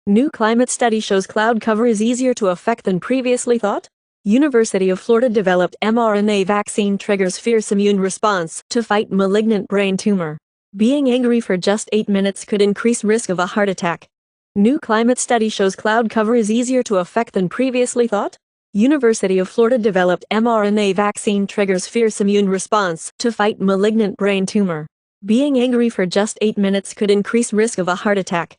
New climate study shows cloud cover is easier to affect than previously thought. University of Florida developed mRNA vaccine triggers fierce immune response to fight malignant brain tumor. Being angry for just 8 minutes could increase risk of a heart attack. New climate study shows cloud cover is easier to affect than previously thought. University of Florida developed mRNA vaccine triggers fierce immune response to fight malignant brain tumor. Being angry for just 8 minutes could increase risk of a heart attack.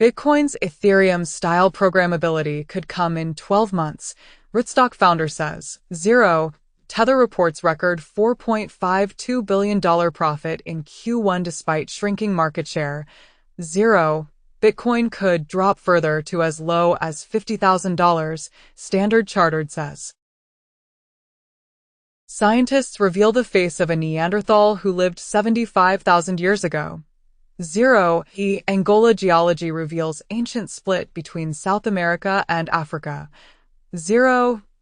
Bitcoin's Ethereum-style programmability could come in 12 months, Rootstock founder says. Tether reports record $4.52 billion profit in Q1 despite shrinking market share. Bitcoin could drop further to as low as $50,000, Standard Chartered says. Scientists reveal the face of a Neanderthal who lived 75,000 years ago. Angola geology reveals ancient split between South America and Africa.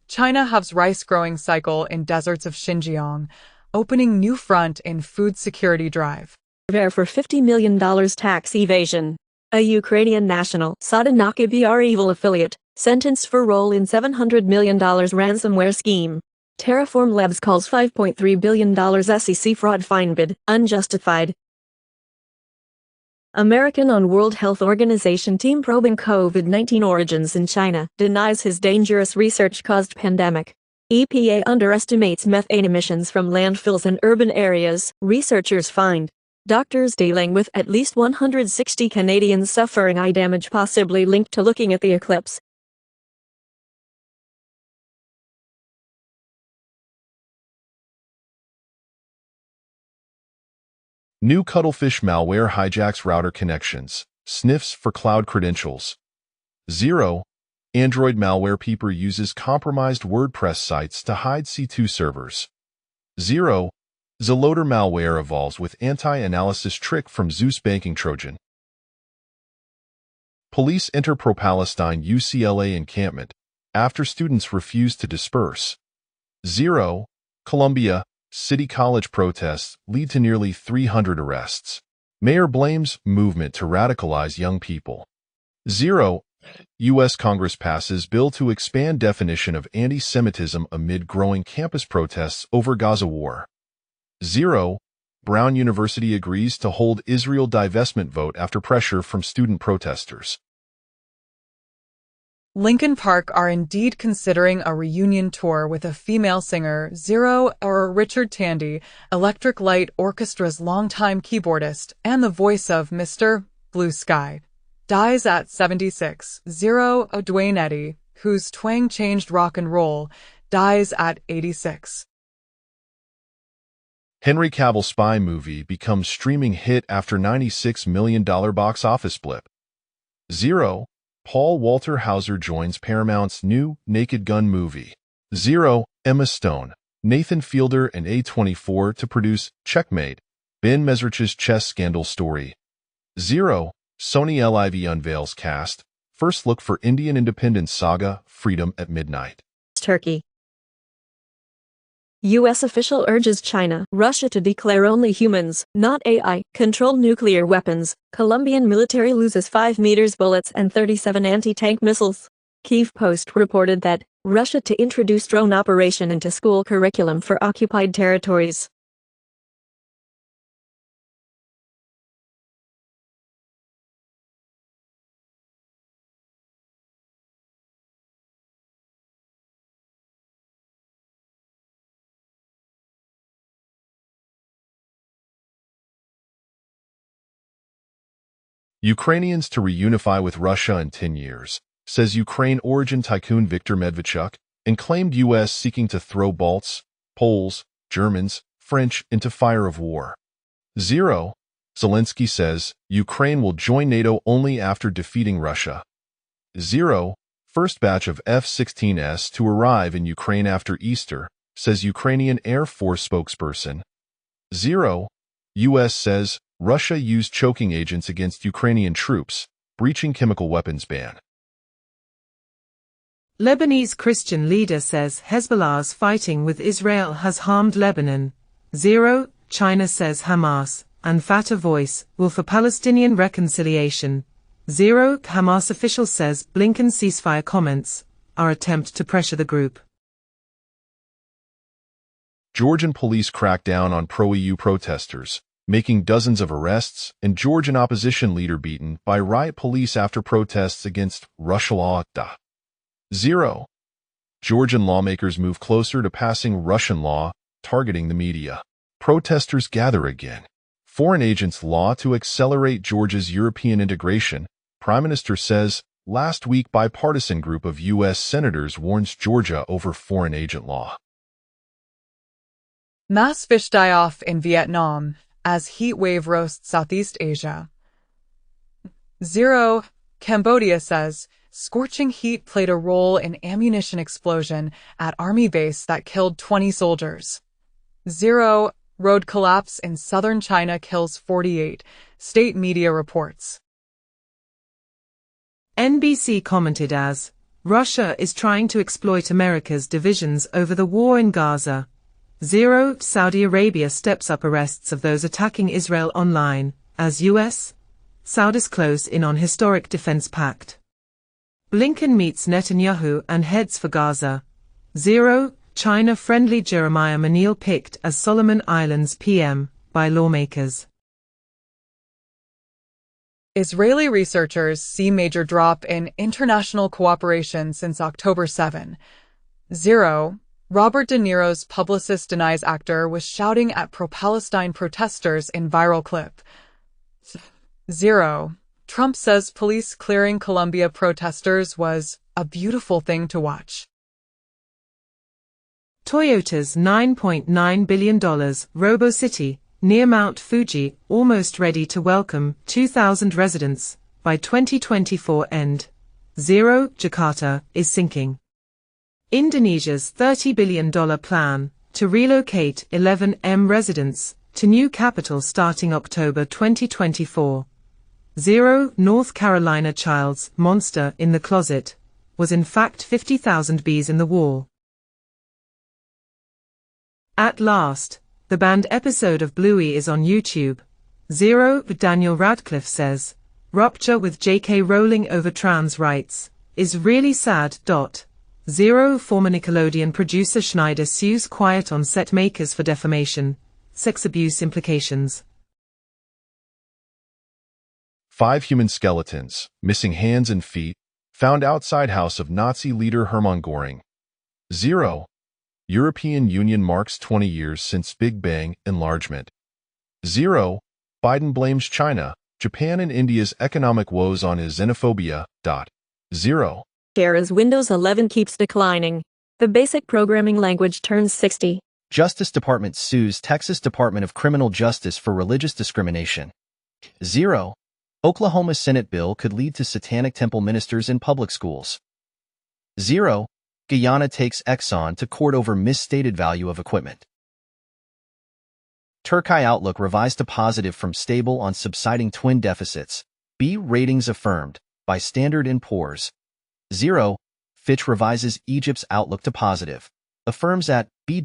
China halves rice growing cycle in deserts of Xinjiang, opening new front in food security drive. For $50 million tax evasion. A Ukrainian national, Sodanaki BR evil affiliate, sentenced for role in $700 million ransomware scheme. Terraform Labs calls $5.3 billion SEC fraud fine bid unjustified. American on World Health Organization team probing COVID-19 origins in China denies his dangerous research-caused pandemic. EPA underestimates methane emissions from landfills in urban areas, researchers find. Doctors dealing with at least 160 Canadians suffering eye damage possibly linked to looking at the eclipse. New cuttlefish malware hijacks router connections, sniffs for cloud credentials. Android malware peeper uses compromised WordPress sites to hide C2 servers. Zloader malware evolves with anti-analysis trick from Zeus banking Trojan. Police enter pro-Palestine UCLA encampment after students refuse to disperse. Columbia City College protests lead to nearly 300 arrests. Mayor blames movement to radicalize young people. U.S. Congress passes bill to expand definition of anti-Semitism amid growing campus protests over Gaza war. Brown University agrees to hold Israel divestment vote after pressure from student protesters. Linkin Park are indeed considering a reunion tour with a female singer. Richard Tandy, Electric Light Orchestra's longtime keyboardist and the voice of Mr. Blue Sky, dies at 76. Dwayne Eddy, whose twang changed rock and roll, dies at 86. Henry Cavill spy movie becomes streaming hit after $96 million box office blip. Paul Walter Hauser joins Paramount's new Naked Gun movie. Emma Stone, Nathan Fielder and A24 to produce Checkmate, Ben Mesrich's chess scandal story. Sony LIV unveils cast, first look for Indian independence saga, Freedom at Midnight. Turkey. U.S. official urges China, Russia to declare only humans, not AI, controlled nuclear weapons. Colombian military loses 5 meters bullets and 37 anti-tank missiles. Kyiv Post reported that Russia to introduce drone operation into school curriculum for occupied territories. Ukrainians to reunify with Russia in 10 years, says Ukraine origin tycoon Viktor Medvedchuk, and claimed U.S. seeking to throw Balts, Poles, Germans, French into fire of war. Zelensky says Ukraine will join NATO only after defeating Russia. First batch of F-16s to arrive in Ukraine after Easter, says Ukrainian Air Force spokesperson. U.S. says Russia used choking agents against Ukrainian troops, breaching chemical weapons ban. Lebanese Christian leader says Hezbollah's fighting with Israel has harmed Lebanon. China says Hamas, and Fatah voice, will for Palestinian reconciliation. 0. Hamas official says Blinken ceasefire comments are attempt to pressure the group. Georgian police crack down on pro-EU protesters, making dozens of arrests, and Georgian opposition leader beaten by riot police after protests against Russia law. 0. Georgian lawmakers move closer to passing Russian law, targeting the media. Protesters gather again. Foreign agents law to accelerate Georgia's European integration, Prime Minister says. Last week, bipartisan group of U.S. senators warns Georgia over foreign agent law. Mass fish die-off in Vietnam as heat wave roasts Southeast Asia. 0. Cambodia says scorching heat played a role in ammunition explosion at army base that killed 20 soldiers. 0. Road collapse in southern China kills 48, state media reports. NBC commented as, Russia is trying to exploit America's divisions over the war in Gaza. 0. Saudi Arabia steps up arrests of those attacking Israel online, as U.S. Saudis close in on historic defense pact. Blinken meets Netanyahu and heads for Gaza. 0. China-friendly Jeremiah Manil picked as Solomon Islands PM by lawmakers. Israeli researchers see major drop in international cooperation since October 7. 0. Robert De Niro's publicist denies actor was shouting at pro-Palestine protesters in viral clip. 0. Trump says police clearing Colombia protesters was a beautiful thing to watch. Toyota's $9.9 billion Robo-City, near Mount Fuji, almost ready to welcome 2,000 residents by 2024 end. 0. Jakarta is sinking. Indonesia's $30 billion plan to relocate 11M residents to new capital starting October 2024. 0. North Carolina child's monster in the closet was in fact 50,000 bees in the wall. At last, the banned episode of Bluey is on YouTube. 0. Daniel Radcliffe says, rupture with J.K. Rowling over trans rights is really sad. 0. Former Nickelodeon producer Schneider sues Quiet on Set makers for defamation, sex abuse implications. 5 human skeletons, missing hands and feet, found outside house of Nazi leader Hermann Göring. 0. European Union marks 20 years since Big Bang enlargement. 0. Biden blames China, Japan and India's economic woes on his xenophobia. 0. Share as Windows 11 keeps declining. The basic programming language turns 60. Justice Department sues Texas Department of Criminal Justice for religious discrimination. 0. Oklahoma Senate bill could lead to satanic temple ministers in public schools. 0. Guyana takes Exxon to court over misstated value of equipment. Turkey outlook revised to positive from stable on subsiding twin deficits. B ratings affirmed by Standard & Poor's. 0. Fitch revises Egypt's outlook to positive. Affirms at B-.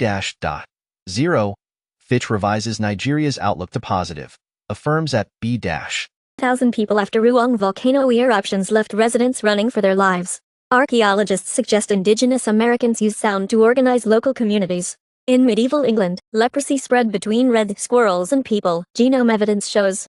0. Fitch revises Nigeria's outlook to positive. Affirms at B-. 1,000 people after Ruang volcano eruptions left residents running for their lives. Archaeologists suggest indigenous Americans used sound to organize local communities. In medieval England, leprosy spread between red squirrels and people, genome evidence shows.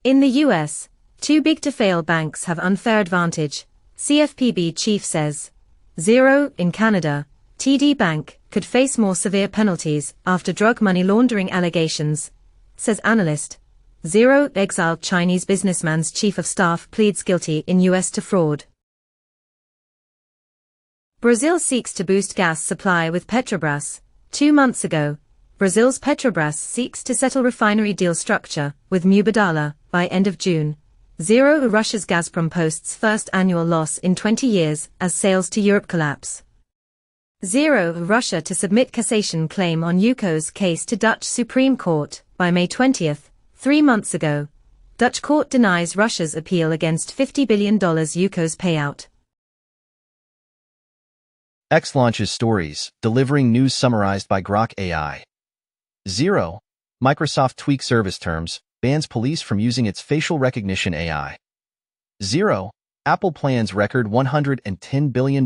In the U.S., too big to fail banks have unfair advantage, CFPB chief says. 0. In Canada, TD Bank could face more severe penalties after drug money laundering allegations, says analyst. 0. Exiled Chinese businessman's chief of staff pleads guilty in U.S. to fraud. Brazil seeks to boost gas supply with Petrobras. 2 months ago, Brazil's Petrobras seeks to settle refinery deal structure with Mubadala by end of June. 0. Russia's Gazprom posts first annual loss in 20 years as sales to Europe collapse. 0. Russia to submit cassation claim on UK's case to Dutch Supreme Court by May 20th. 3 months ago, Dutch court denies Russia's appeal against $50 billion UK's payout. X launches stories, delivering news summarized by Grok AI. 0. Microsoft tweaks service terms, bans police from using its facial recognition AI. 0. Apple plans record $110 billion